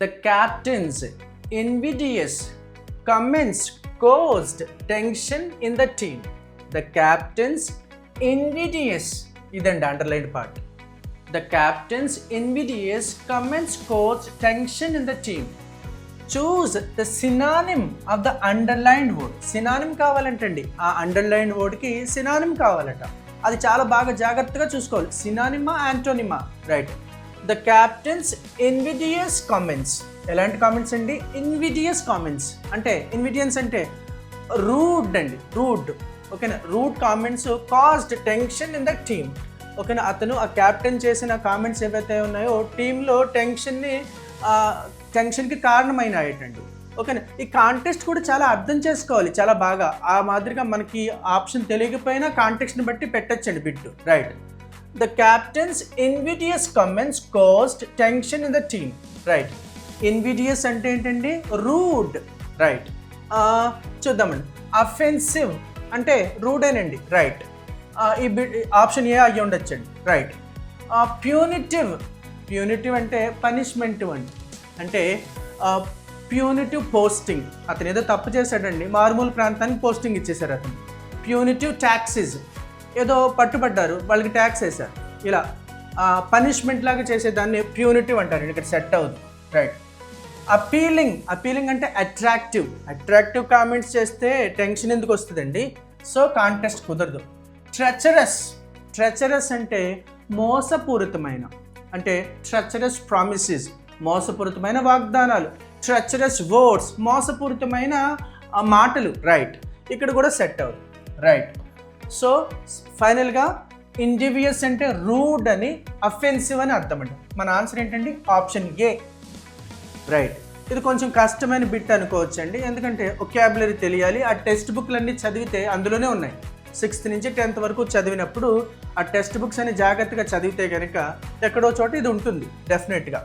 The captain's invidious comments caused tension in the team. The captain's invidious, ఇదండి underlined part. The captain's invidious comments caused tension in the team. Choose the synonym of the underlined word. Synonym కావాలంటండి, ఆ underlined వర్డ్కి synonym కావాలట. అది చాలా బాగా జాగ్రత్తగా చూసుకోవాలి. సినానిమా, యాంటోనిమా, right. The captain's invidious comments. ఎలాంటి కామెంట్స్ అండి? ఇన్విడియస్ కామెంట్స్ అంటే, ఇన్విడియన్స్ అంటే రూడ్ అండి, రూడ్. ఓకేనా, rude comments caused tension in the team. ఓకేనా, అతను ఆ క్యాప్టెన్ చేసిన కామెంట్స్ ఏవైతే ఉన్నాయో టీంలో టెన్షన్కి కారణమైనాయటండి. ఓకేనా, ఈ కాంటెక్స్ట్ కూడా చాలా అర్థం చేసుకోవాలి చాలా బాగా. ఆ మాదిరిగా మనకి ఆప్షన్ తెలియకపోయినా కాంటెక్స్ట్ని బట్టి పెట్టచ్చండి bit, right. The captain's invidious comments caused tension in the team, right. Invidious అంటే ఏంటండి? Rude, right. చూద్దామండి. అఫెన్సివ్ అంటే రూడేనండి, రైట్. ఈ ఆప్షన్ ఏ అయ్యి ఉండొచ్చండి, రైట్. ప్యూనిటివ్, ప్యూనిటివ్ అంటే పనిష్మెంట్ అండి. అంటే ప్యూనిటివ్ పోస్టింగ్, అతను ఏదో తప్పు చేశాడండి, మారుమూల ప్రాంతానికి పోస్టింగ్ ఇచ్చేశారు అతను. ప్యూనిటివ్ ట్యాక్సెస్, ఏదో పట్టుబడ్డారు, వాళ్ళకి ట్యాక్స్ వేశారు. ఇలా పనిష్మెంట్ లాగా చేసేదాన్ని ప్యూనిటివ్ అంటారండి, ఇక్కడ సెట్ అవుతుంది, రైట్. అపీలింగ్, అపీలింగ్ అంటే అట్రాక్టివ్. అట్రాక్టివ్ కామెంట్స్ చేస్తే టెన్షన్ ఎందుకు వస్తుందండి? సో కాంటెస్ట్ కుదరదు. ట్రెచరస్, ట్రెచరస్ అంటే మోసపూరితమైన, అంటే ట్రెచరస్ ప్రామిసెస్, మోసపూరితమైన వాగ్దానాలు. ట్రెచరస్ వర్డ్స్, మోసపూరితమైన మాటలు, రైట్. ఇక్కడ కూడా సెట్ అవుతుంది, రైట్. సో ఫైనల్గా ఇండివియస్ అంటే రూడ్ అని, అఫెన్సివ్ అని అర్థం అండి. మన ఆన్సర్ ఏంటండి? Option A, right. ఇది కొంచెం కష్టమైన బిట్ అనుకోవచ్చు అండి, ఎందుకంటే వొకాబులరీ తెలియాలి. ఆ టెక్స్ట్ బుక్లన్నీ చదివితే అందులోనే ఉన్నాయి. 6th నుంచి 10th వరకు చదివినప్పుడు ఆ టెక్స్ట్ బుక్స్ అని జాగ్రత్తగా చదివితే కనుక ఎక్కడో చోట ఇది ఉంటుంది డెఫినెట్గా.